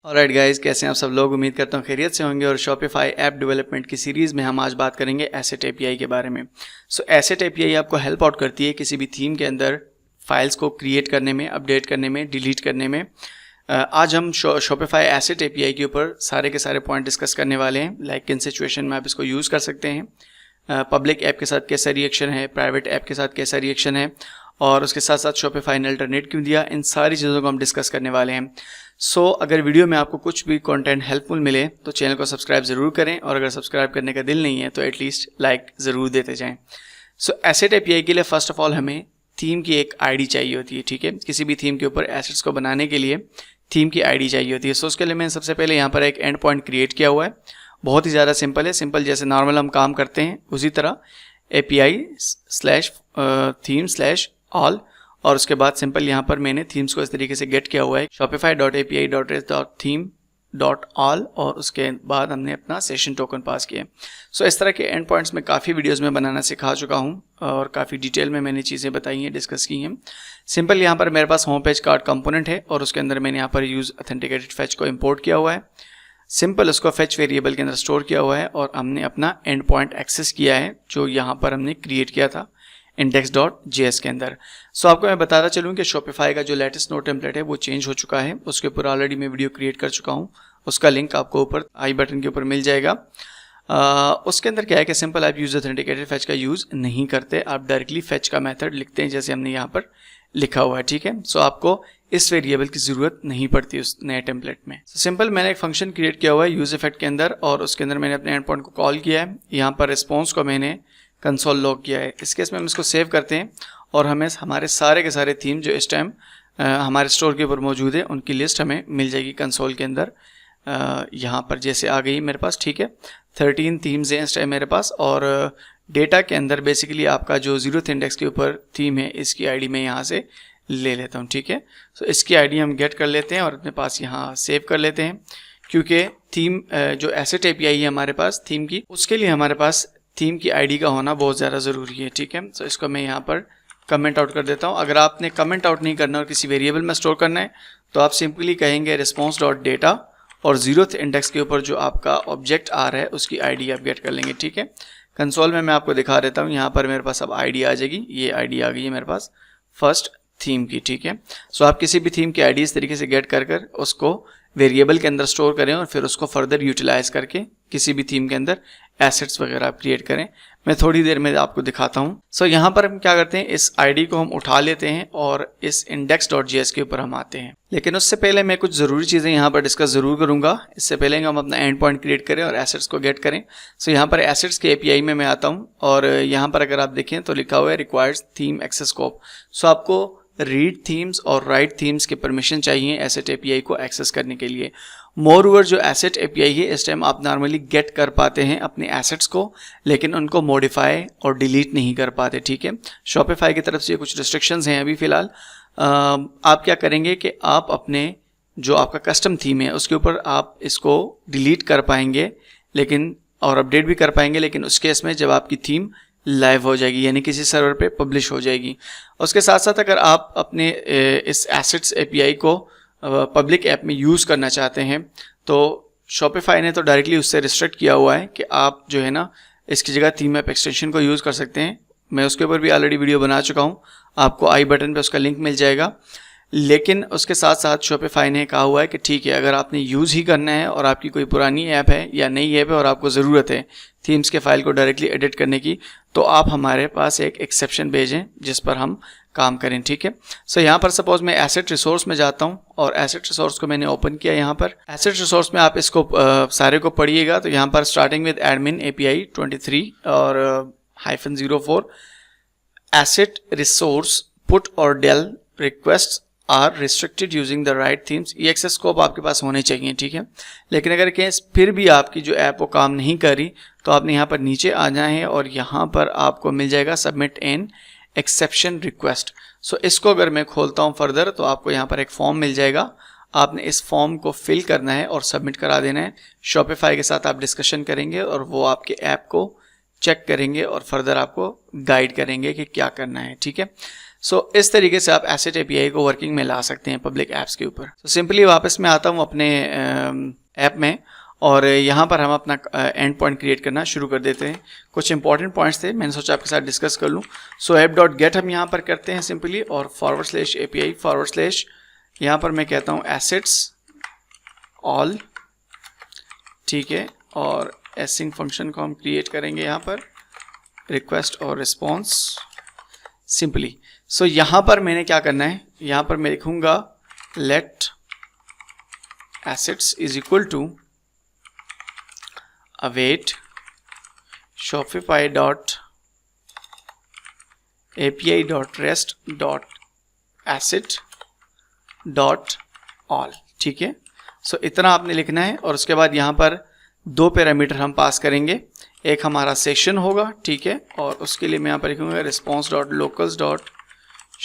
Alright guys, कैसे हैं आप सब लोग। उम्मीद करता हूँ खैरियत से होंगे। और शॉपिफाई ऐप डेवलपमेंट की सीरीज़ में हम आज बात करेंगे एसेट एपीआई के बारे में। एसेट एपीआई आपको हेल्प आउट करती है किसी भी थीम के अंदर फाइल्स को क्रिएट करने में, अपडेट करने में, डिलीट करने में। आज हम शॉपिफाई एसेट एपीआई के ऊपर सारे के सारे पॉइंट डिस्कस करने वाले हैं। लाइक किन सिचुएशन में आप इसको यूज़ कर सकते हैं, पब्लिक ऐप के साथ कैसा रिएक्शन है, प्राइवेट ऐप के साथ कैसा रिएक्शन है, और उसके साथ साथ शॉपिफाई ने अल्टरनेट क्यों दिया। इन सारी चीज़ों को हम डिस्कस करने वाले हैं। अगर वीडियो में आपको कुछ भी कंटेंट हेल्पफुल मिले तो चैनल को सब्सक्राइब ज़रूर करें, और अगर सब्सक्राइब करने का दिल नहीं है तो एटलीस्ट लाइक ज़रूर देते जाएं। एसेट एपीआई के लिए फ़र्स्ट ऑफ ऑल हमें थीम की एक आईडी चाहिए होती है। ठीक है, किसी भी थीम के ऊपर एसेट्स को बनाने के लिए थीम की आईडी चाहिए होती है। उसके लिए मैंने सबसे पहले यहाँ पर एक एंड पॉइंट क्रिएट किया हुआ है। बहुत ही ज़्यादा सिंपल है, सिंपल जैसे नॉर्मल हम काम करते हैं उसी तरह API/theme/all, और उसके बाद सिंपल यहाँ पर मैंने थीम्स को इस तरीके से गेट किया हुआ है shopify.api.theme.all, और उसके बाद हमने अपना सेशन टोकन पास किया। इस तरह के एंड पॉइंट्स में काफ़ी वीडियोस में बनाना सिखा चुका हूँ और काफ़ी डिटेल में मैंने चीज़ें बताई हैं, डिस्कस की हैं। सिंपल यहाँ पर मेरे पास होम पेज कार्ड कंपोनेंट है और उसके अंदर मैंने यहाँ पर यूज़ ऑथेंटिकेटेड फैच को इम्पोर्ट किया हुआ है। सिंपल उसको फैच वेरिएबल के अंदर स्टोर किया हुआ है और हमने अपना एंड पॉइंट एक्सेस किया है जो यहाँ पर हमने क्रिएट किया था index.js के अंदर। आपको मैं बताता चलूँ कि शॉपिफाई का जो लेटेस्ट नोड टेम्पलेट है वो चेंज हो चुका है। उसके ऊपर ऑलरेडी मैं वीडियो क्रिएट कर चुका हूँ, उसका लिंक आपको ऊपर आई बटन के ऊपर मिल जाएगा। उसके अंदर क्या है कि सिंपल आप यूज ऑथेंटिकेटेड फैच का यूज़ नहीं करते, आप डायरेक्टली फैच का मेथड लिखते हैं जैसे हमने यहाँ पर लिखा हुआ है। ठीक है, आपको इस वेरिएबल की ज़रूरत नहीं पड़ती उस नए टेम्पलेट में। सिंपल मैंने एक फंक्शन क्रिएट किया हुआ है यूज इफेक्ट के अंदर, और उसके अंदर मैंने अपने एंड पॉइंट को कॉल किया है। यहाँ पर रिस्पॉन्स को मैंने कंसोल लॉग किया है। इस केस में हम इसको सेव करते हैं और हमें हमारे सारे के सारे थीम जो इस टाइम हमारे स्टोर के ऊपर मौजूद है उनकी लिस्ट हमें मिल जाएगी कंसोल के अंदर। यहाँ पर जैसे आ गई मेरे पास। ठीक है, 13 थीम्स हैं इस टाइम मेरे पास, और डेटा के अंदर बेसिकली आपका जो 0th इंडेक्स के ऊपर थीम है इसकी आईडी मैं यहाँ से ले लेता हूँ। ठीक है, इसकी आईडी हम गेट कर लेते हैं और अपने पास यहाँ सेव कर लेते हैं, क्योंकि थीम जो एसेट एपीआई है हमारे पास थीम की, उसके लिए हमारे पास थीम की आईडी का होना बहुत ज़्यादा ज़रूरी है। ठीक है, इसको मैं यहाँ पर कमेंट आउट कर देता हूँ। अगर आपने कमेंट आउट नहीं करना और किसी वेरिएबल में स्टोर करना है तो आप सिंपली कहेंगे response.data और 0th इंडेक्स के ऊपर जो आपका ऑब्जेक्ट आ रहा है उसकी आईडी आप गेट कर लेंगे। ठीक है, कंसोल में मैं आपको दिखा देता हूँ। यहाँ पर मेरे पास अब आईडी आ जाएगी, ये आईडी आ गई है मेरे पास फर्स्ट थीम की। ठीक है, आप किसी भी थीम की आईडी इस तरीके से गेट कर उसको वेरिएबल के अंदर स्टोर करें और फिर उसको फर्दर यूटिलाइज करके किसी भी थीम के अंदर एसेट्स वगैरह आप क्रिएट करें। मैं थोड़ी देर में आपको दिखाता हूँ। यहाँ पर हम क्या करते हैं, इस आईडी को हम उठा लेते हैं और इस index.js के ऊपर हम आते हैं। लेकिन उससे पहले मैं कुछ ज़रूरी चीज़ें यहाँ पर डिस्कस ज़रूर करूँगा। इससे पहले हम अपना एंड पॉइंट क्रिएट करें और एसेट्स को गेट करें। यहाँ पर एसेट्स के एपीआई में मैं आता हूँ और यहाँ पर अगर आप देखें तो लिखा हुआ है रिक्वायर्स थीम एक्सेस स्कोप। आपको रीड थीम्स और राइट थीम्स के परमिशन चाहिए एसेट एपीआई को एक्सेस करने के लिए। मोर ओवर जो एसेट एपीआई है इस टाइम आप नॉर्मली गेट कर पाते हैं अपने एसेट्स को, लेकिन उनको मॉडिफाई और डिलीट नहीं कर पाते। ठीक है, शॉपिफाई की तरफ से कुछ रिस्ट्रिक्शंस हैं अभी फ़िलहाल। आप क्या करेंगे कि आप अपने जो आपका कस्टम थीम है उसके ऊपर आप इसको डिलीट कर पाएंगे लेकिन और अपडेट भी कर पाएंगे, लेकिन उस केस में जब आपकी थीम लाइव हो जाएगी, यानी किसी सर्वर पे पब्लिश हो जाएगी। उसके साथ साथ अगर आप अपने इस एसेट्स एपीआई को पब्लिक ऐप में यूज़ करना चाहते हैं तो शॉपिफाई ने तो डायरेक्टली उससे रिस्ट्रिक्ट किया हुआ है कि आप जो है ना इसकी जगह थीम ऐप एक्सटेंशन को यूज़ कर सकते हैं। मैं उसके ऊपर भी ऑलरेडी वीडियो बना चुका हूँ, आपको आई बटन पे उसका लिंक मिल जाएगा। लेकिन उसके साथ साथ शॉपिफाई ने कहा हुआ है कि ठीक है, अगर आपने यूज़ ही करना है और आपकी कोई पुरानी ऐप है या नई ऐप है और आपको ज़रूरत है थीम्स के फाइल को डायरेक्टली एडिट करने की, तो आप हमारे पास एक एक्सेप्शन भेजें जिस पर हम काम करें। ठीक है, यहाँ पर सपोज मैं एसेट रिसोर्स में जाता हूँ और एसेट रिसोर्स को मैंने ओपन किया। यहाँ पर एसेट रिसोर्स में आप इसको सारे को पढ़िएगा तो यहाँ पर स्टार्टिंग विद एडमिन API 23 और -04 एसेट रिसोर्स पुट और del request are restricted using the right themes. ये एक्सेस स्कोप आपके पास होने चाहिए। ठीक है, लेकिन अगर केस फिर भी आपकी जो ऐप वो काम नहीं कर रही तो आपने यहाँ पर नीचे आ जाए हैं और यहाँ पर आपको मिल जाएगा सबमिट एन एक्सेप्शन रिक्वेस्ट। इसको अगर मैं खोलता हूँ फर्दर तो आपको यहाँ पर एक फॉर्म मिल जाएगा। आपने इस फॉर्म को फिल करना है और सबमिट करा देना है। शॉपिफाई के साथ आप डिस्कशन करेंगे और वो आपके ऐप को चेक करेंगे और फर्दर आपको गाइड करेंगे कि क्या करना है। ठीक है, सो इस तरीके से आप एसेट एपीआई को वर्किंग में ला सकते हैं पब्लिक ऐप्स के ऊपर। तो सिंपली वापस मैं आता हूँ अपने ऐप में और यहाँ पर हम अपना एंड पॉइंट क्रिएट करना शुरू कर देते हैं। कुछ इंपॉर्टेंट पॉइंट्स थे, मैंने सोचा आपके साथ डिस्कस कर लूँ। सो app.get हम यहाँ पर करते हैं सिंपली और /API/ यहाँ पर मैं कहता हूँ एसेट्स ऑल, ठीक है, और एसिंक फंक्शन को हम क्रिएट करेंगे यहाँ पर रिक्वेस्ट और रिस्पॉन्स सिंपली। सो यहाँ पर मैंने क्या करना है, यहाँ पर मैं लिखूँगा late assets is equal to await shopify dot api dot rest dot asset dot all, ठीक है। सो इतना आपने लिखना है और उसके बाद यहाँ पर 2 पैरामीटर हम पास करेंगे। एक हमारा सेशन होगा, ठीक है, और उसके लिए मैं यहाँ पर लिखूँगा response dot locals dot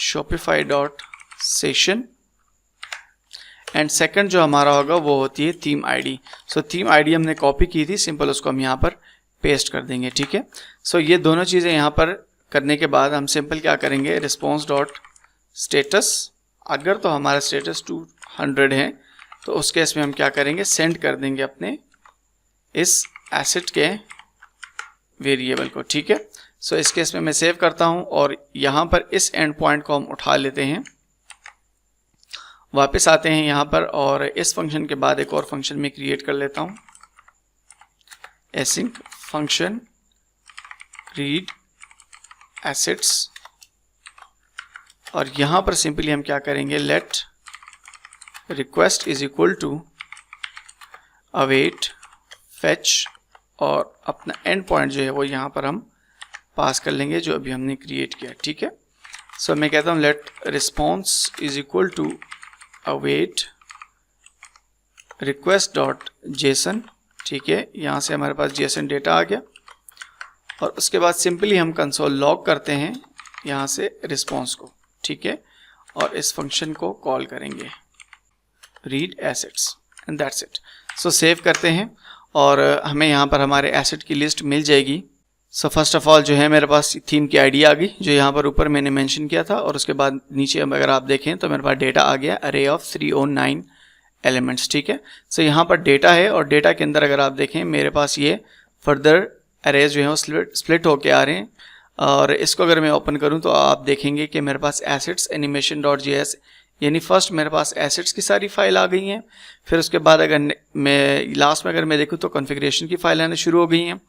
shopify dot session and second जो हमारा होगा वो होती है theme ID. So theme ID हमने कॉपी की थी, सिंपल उसको हम यहाँ पर पेस्ट कर देंगे, ठीक है। सो ये दोनों चीज़ें यहाँ पर करने के बाद हम सिंपल क्या करेंगे, रिस्पॉन्स डॉट स्टेटस, अगर तो हमारा स्टेटस 200 है तो उस केस में हम क्या करेंगे, सेंड कर देंगे अपने इस एसेट के वेरिएबल को, ठीक है। सो इस केस में मैं सेव करता हूँ और यहाँ पर इस एंड पॉइंट को हम उठा लेते हैं, वापस आते हैं यहाँ पर और इस फंक्शन के बाद एक और फंक्शन में क्रिएट कर लेता हूँ, एसिंक फंक्शन रीड एसेट्स, और यहाँ पर सिंपली हम क्या करेंगे, let request is equal to await fetch, और अपना एंड पॉइंट जो है वो यहाँ पर हम पास कर लेंगे जो अभी हमने क्रिएट किया, ठीक है। सो मैं कहता हूँ let response is equal to await request dot JSON, ठीक है, यहाँ से हमारे पास जेसन डेटा आ गया और उसके बाद सिंपली हम कंसोल लॉग करते हैं यहाँ से रिस्पॉन्स को, ठीक है, और इस फंक्शन को कॉल करेंगे read assets and that's it. So save करते हैं और हमें यहाँ पर हमारे एसेट की लिस्ट मिल जाएगी। सो फर्स्ट ऑफ ऑल जो है मेरे पास थीम की आईडी आ गई जो यहाँ पर ऊपर मैंने मेंशन किया था, और उसके बाद नीचे अगर आप देखें तो मेरे पास डेटा आ गया अरे ऑफ 309 एलिमेंट्स, ठीक है। सो यहाँ पर डेटा है और डेटा के अंदर अगर आप देखें मेरे पास ये फर्दर अरेज जो है वो स्प्लिट होके आ रहे हैं, और इसको अगर मैं ओपन करूँ तो आप देखेंगे कि मेरे पास एसेट्स एनिमेशन डॉट JS, यानी फर्स्ट मेरे पास एसेट्स की सारी फाइल आ गई हैं। फिर उसके बाद अगर मैं लास्ट में अगर मैं देखूँ तो कॉन्फ़िगरेशन की फाइल आना शुरू हो गई हैं।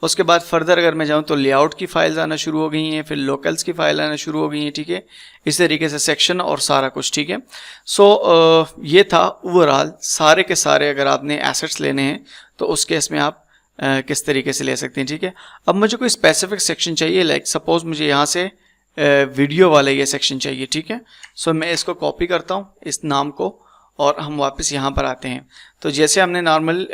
उसके बाद फर्दर अगर मैं जाऊँ तो लेआउट की फाइल्स आना शुरू हो गई हैं, फिर लोकल्स की फाइल आना शुरू हो गई हैं, ठीक है, इस तरीके से सेक्शन और सारा कुछ, ठीक है। सो ये था ओवरऑल सारे के सारे अगर आपने एसेट्स लेने हैं तो उस केस में आप किस तरीके से ले सकते हैं, ठीक है। अब मुझे कोई स्पेसिफिक सेक्शन चाहिए, लाइक सपोज मुझे यहाँ से वीडियो वाला ये सेक्शन चाहिए, ठीक है। सो मैं इसको कॉपी करता हूँ इस नाम को और हम वापस यहाँ पर आते हैं। तो जैसे हमने नॉर्मल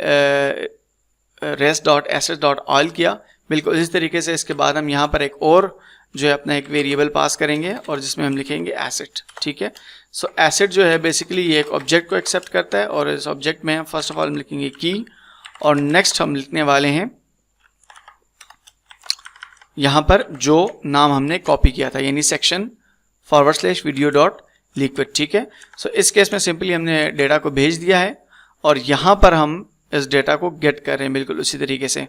res.assets.all किया, बिल्कुल इस तरीके से इसके बाद हम यहाँ पर एक और जो है अपना एक वेरिएबल पास करेंगे और जिसमें हम लिखेंगे एसेट, ठीक है। सो एसेट जो है बेसिकली ये एक ऑब्जेक्ट को एक्सेप्ट करता है और इस ऑब्जेक्ट में हम फर्स्ट ऑफ ऑल हम लिखेंगे की, और नेक्स्ट हम लिखने वाले हैं यहाँ पर जो नाम हमने कॉपी किया था, यानी सेक्शन /video.liquid, ठीक है। सो इस केस में सिंपली हमने डेटा को भेज दिया है और यहाँ पर हम इस डेटा को गेट कर रहे हैं बिल्कुल उसी तरीके से।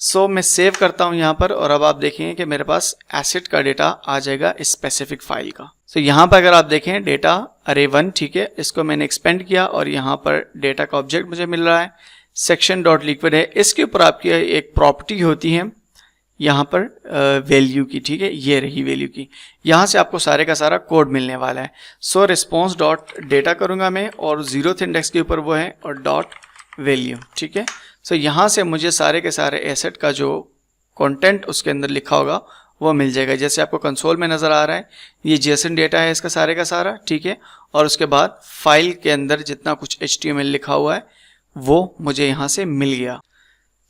सो मैं सेव करता हूँ यहाँ पर और अब आप देखेंगे कि मेरे पास एसेट का डेटा आ जाएगा इस स्पेसिफिक फाइल का। सो यहाँ पर अगर आप देखें डेटा array1, ठीक है, इसको मैंने एक्सपेंड किया और यहाँ पर डेटा का ऑब्जेक्ट मुझे मिल रहा है, section.liquid है। इसके ऊपर आपकी एक प्रॉपर्टी होती है यहाँ पर वैल्यू की, ठीक है, ये रही वैल्यू की, यहाँ से आपको सारे का सारा कोड मिलने वाला है। सो रिस्पॉन्स डॉट डेटा करूँगा मैं और 0th इंडेक्स के ऊपर वो है और डॉट वैल्यू, ठीक है। सो यहाँ से मुझे सारे के सारे एसेट का जो कंटेंट उसके अंदर लिखा होगा वो मिल जाएगा, जैसे आपको कंसोल में नज़र आ रहा है, ये जेसन डेटा है इसका सारे का सारा, ठीक है। और उसके बाद फाइल के अंदर जितना कुछ HTML लिखा हुआ है वो मुझे यहाँ से मिल गया।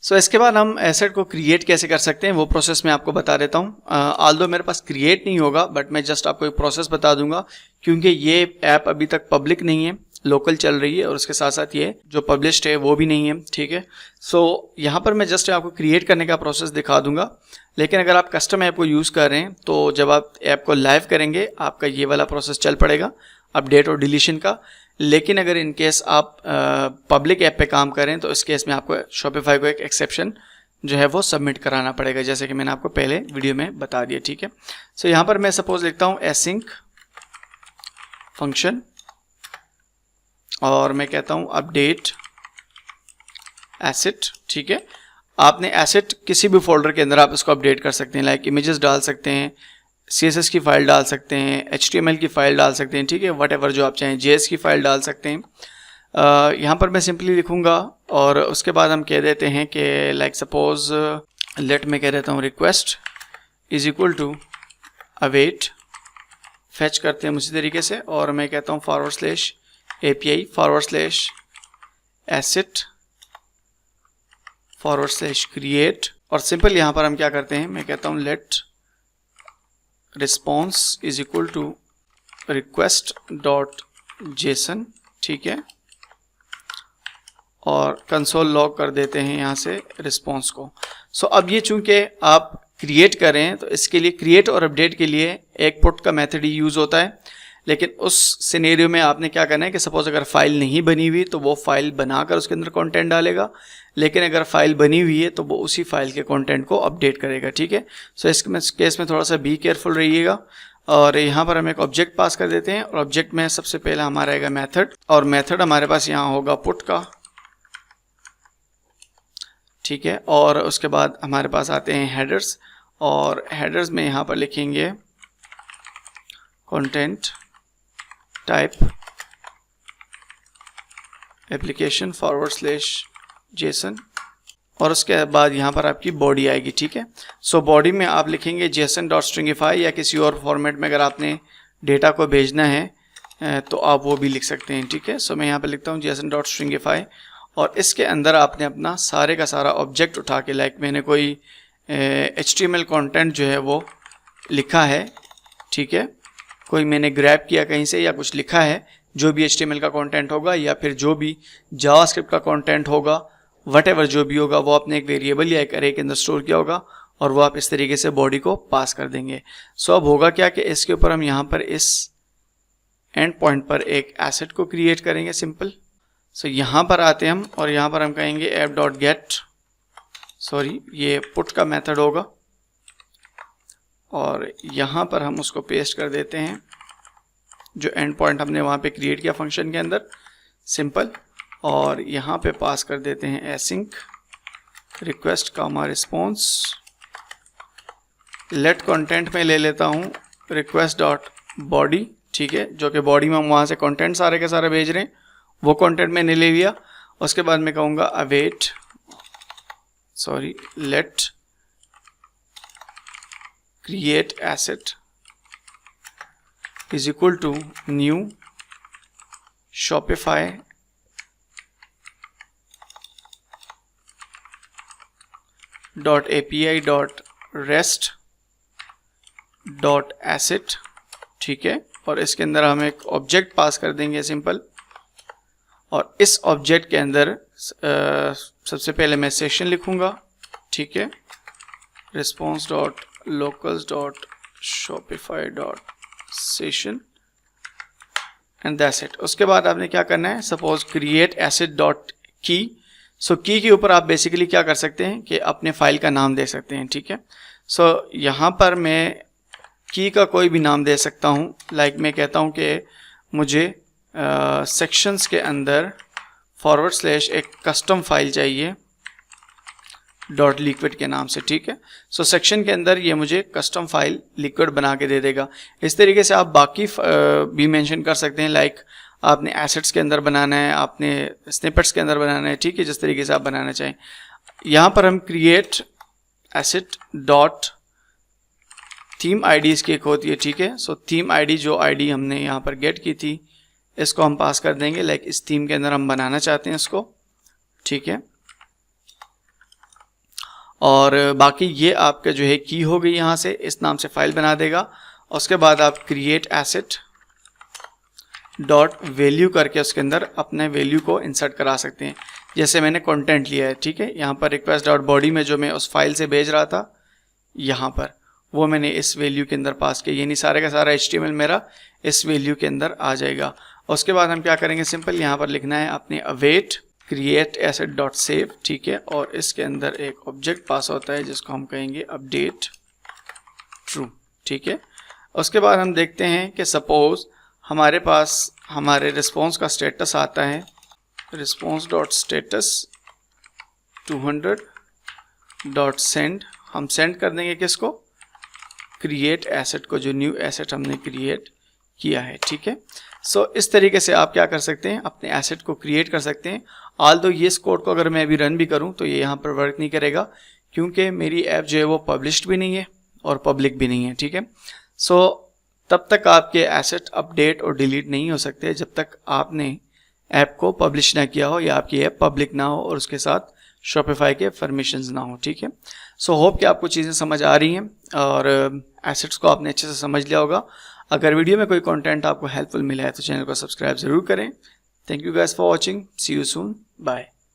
सो इसके बाद हम एसेट को क्रिएट कैसे कर सकते हैं वो प्रोसेस मैं आपको बता देता हूँ। ऑल्दो मेरे पास क्रिएट नहीं होगा बट मैं जस्ट आपको एक प्रोसेस बता दूंगा, क्योंकि ये ऐप अभी तक पब्लिक नहीं है, लोकल चल रही है और उसके साथ साथ ये जो पब्लिश्ड है वो भी नहीं है, ठीक है। सो यहाँ पर मैं जस्ट आपको क्रिएट करने का प्रोसेस दिखा दूंगा। लेकिन अगर आप कस्टम ऐप को यूज़ कर रहे हैं तो जब आप ऐप को लाइव करेंगे आपका ये वाला प्रोसेस चल पड़ेगा अपडेट और डिलीशन का। लेकिन अगर इन केस आप पब्लिक ऐप पे काम करें तो इस केस में आपको शॉपिफाई को एक एक्सेप्शन जो है वो सबमिट कराना पड़ेगा, जैसे कि मैंने आपको पहले वीडियो में बता दिया, ठीक है। सो यहाँ पर मैं सपोज लिखता हूँ एसिंक फंक्शन और मैं कहता हूँ अपडेट एसेट, ठीक है। आपने एसेट किसी भी फोल्डर के अंदर आप इसको अपडेट कर सकते हैं, लाइक इमेजेस डाल सकते हैं, CSS की फ़ाइल डाल सकते हैं, HTML की फ़ाइल डाल सकते हैं, ठीक है, वट जो आप चाहें, JS की फ़ाइल डाल सकते हैं। यहाँ पर मैं सिंपली लिखूँगा और उसके बाद हम कह देते हैं कि लाइक सपोज लेट में कह देता हूँ request is equal to await, fetch करते हैं उसी तरीके से, और मैं कहता हूँ /API /asset /create, और सिंपल यहाँ पर हम क्या करते हैं, मैं कहता हूँ let response is equal to request.json, ठीक है, और कंसोल लॉग कर देते हैं यहाँ से रिस्पॉन्स को। सो अब ये चूंकि आप क्रिएट कर रहे हैं तो इसके लिए क्रिएट और अपडेट के लिए एक पुट का मेथड ही यूज़ होता है। लेकिन उस सिनेरियो में आपने क्या करना है कि सपोज अगर फाइल नहीं बनी हुई तो वो फाइल बनाकर उसके अंदर कंटेंट डालेगा, लेकिन अगर फाइल बनी हुई है तो वो उसी फाइल के कंटेंट को अपडेट करेगा, ठीक है। सो इस केस में थोड़ा सा बी केयरफुल रहिएगा। और यहाँ पर हम एक ऑब्जेक्ट पास कर देते हैं और ऑब्जेक्ट में सबसे पहले हमारा आएगा मेथड, और मेथड हमारे पास यहाँ होगा पुट का, ठीक है। और उसके बाद हमारे पास आते हैं हेडर्स, और हेडर्स में यहाँ पर लिखेंगे कंटेंट टाइप एप्लीकेशन /JSON, और उसके बाद यहाँ पर आपकी बॉडी आएगी, ठीक है। सो बॉडी में आप लिखेंगे JSON.stringify, या किसी और फॉर्मेट में अगर आपने डेटा को भेजना है तो आप वो भी लिख सकते हैं, ठीक है। सो मैं यहाँ पर लिखता हूँ JSON.stringify, और इसके अंदर आपने अपना सारे का सारा ऑब्जेक्ट उठा के, लाइक मैंने कोई HTML कंटेंट जो है वो लिखा है, ठीक है, कोई मैंने ग्रैब किया कहीं से या कुछ लिखा है, जो भी HTML का कंटेंट होगा या फिर जो भी जावास्क्रिप्ट का कंटेंट होगा, वटेवर जो भी होगा, वो आपने एक वेरिएबल या एक अरे के अंदर स्टोर किया होगा और वो आप इस तरीके से बॉडी को पास कर देंगे। सो अब होगा क्या कि इसके ऊपर हम यहाँ पर इस एंड पॉइंट पर एक एसेट को क्रिएट करेंगे, सिंपल। सो यहाँ पर आते हैं हम और यहाँ पर हम कहेंगे app.get, सॉरी ये पुट का मेथड होगा, और यहाँ पर हम उसको पेस्ट कर देते हैं जो एंड पॉइंट हमने वहाँ पे क्रिएट किया फंक्शन के अंदर, सिंपल। और यहाँ पे पास कर देते हैं एसिंक रिक्वेस्ट कामा रिस्पॉन्स, लेट कंटेंट में ले लेता हूँ request.body, ठीक है, जो कि बॉडी में हम वहाँ से कंटेंट सारे के सारे भेज रहे हैं, वो कंटेंट मैंने ले लिया। उसके बाद मैं कहूँगा await, sorry let create asset is equal to new Shopify .api.rest.asset, ठीक है, और इसके अंदर हम एक ऑब्जेक्ट पास कर देंगे, सिंपल। और इस ऑब्जेक्ट के अंदर सबसे पहले मैं सेशन लिखूंगा, ठीक है, response.locals.shopify.session एंड दैट्स इट। उसके बाद आपने क्या करना है, सपोज क्रिएट एसेट डॉट की। सो की के ऊपर आप बेसिकली क्या कर सकते हैं कि अपने फाइल का नाम दे सकते हैं, ठीक है। सो यहाँ पर मैं की का कोई भी नाम दे सकता हूँ, लाइक मैं कहता हूँ कि मुझे सेक्शंस के अंदर / एक कस्टम फाइल चाहिए .liquid के नाम से, ठीक है। सो सेक्शन के अंदर ये मुझे कस्टम फाइल लिक्विड बना के दे देगा। इस तरीके से आप बाकी भी मेंशन कर सकते हैं, लाइक आपने एसेट्स के अंदर बनाना है, आपने स्निपेट्स के अंदर बनाना है, ठीक है, जिस तरीके से आप बनाना चाहें। यहाँ पर हम create asset dot theme ID इसकी एक होती है, ठीक है। सो थीम आईडी जो आईडी हमने यहाँ पर गेट की थी इसको हम पास कर देंगे, लाइक इस थीम के अंदर हम बनाना चाहते हैं इसको, ठीक है। और बाकी ये आपका जो है की हो गई, यहाँ से इस नाम से फाइल बना देगा। उसके बाद आप क्रिएट एसेट डॉट वैल्यू करके उसके अंदर अपने वैल्यू को इंसर्ट करा सकते हैं, जैसे मैंने कंटेंट लिया है, ठीक है। यहाँ पर रिक्वेस्ट डॉट बॉडी में जो मैं उस फाइल से भेज रहा था यहाँ पर, वो मैंने इस वैल्यू के अंदर पास किया, यानी सारे का सारा HTML मेरा इस वैल्यू के अंदर आ जाएगा। उसके बाद हम क्या करेंगे, सिंपल यहाँ पर लिखना है अपने await create asset dot save, ठीक है, और इसके अंदर एक ऑब्जेक्ट पास होता है जिसको हम कहेंगे अपडेट ट्रू, ठीक है। उसके बाद हम देखते हैं कि सपोज हमारे पास हमारे रिस्पॉन्स का स्टेटस आता है, response dot status 200 dot send, हम सेंड कर देंगे किसको, क्रिएट एसेट को, जो न्यू एसेट हमने क्रिएट किया है, ठीक है। सो इस तरीके से आप क्या कर सकते हैं, अपने एसेट को क्रिएट कर सकते हैं। ऑल्दो ये इस कोड को अगर मैं अभी रन भी करूं तो ये यहाँ पर वर्क नहीं करेगा, क्योंकि मेरी ऐप जो है वो पब्लिश्ड भी नहीं है और पब्लिक भी नहीं है, ठीक है। सो तब तक आपके एसेट अपडेट और डिलीट नहीं हो सकते जब तक आपने ऐप को पब्लिश ना किया हो या आपकी ऐप पब्लिक ना हो और उसके साथ शॉपिफाई के परमिशंस ना हो, ठीक है। सो होप कि आपको चीज़ें समझ आ रही हैं और एसेट्स को आपने अच्छे से समझ लिया होगा। अगर वीडियो में कोई कंटेंट आपको हेल्पफुल मिला है तो चैनल को सब्सक्राइब ज़रूर करें। Thank you guys for watching, see you soon, bye.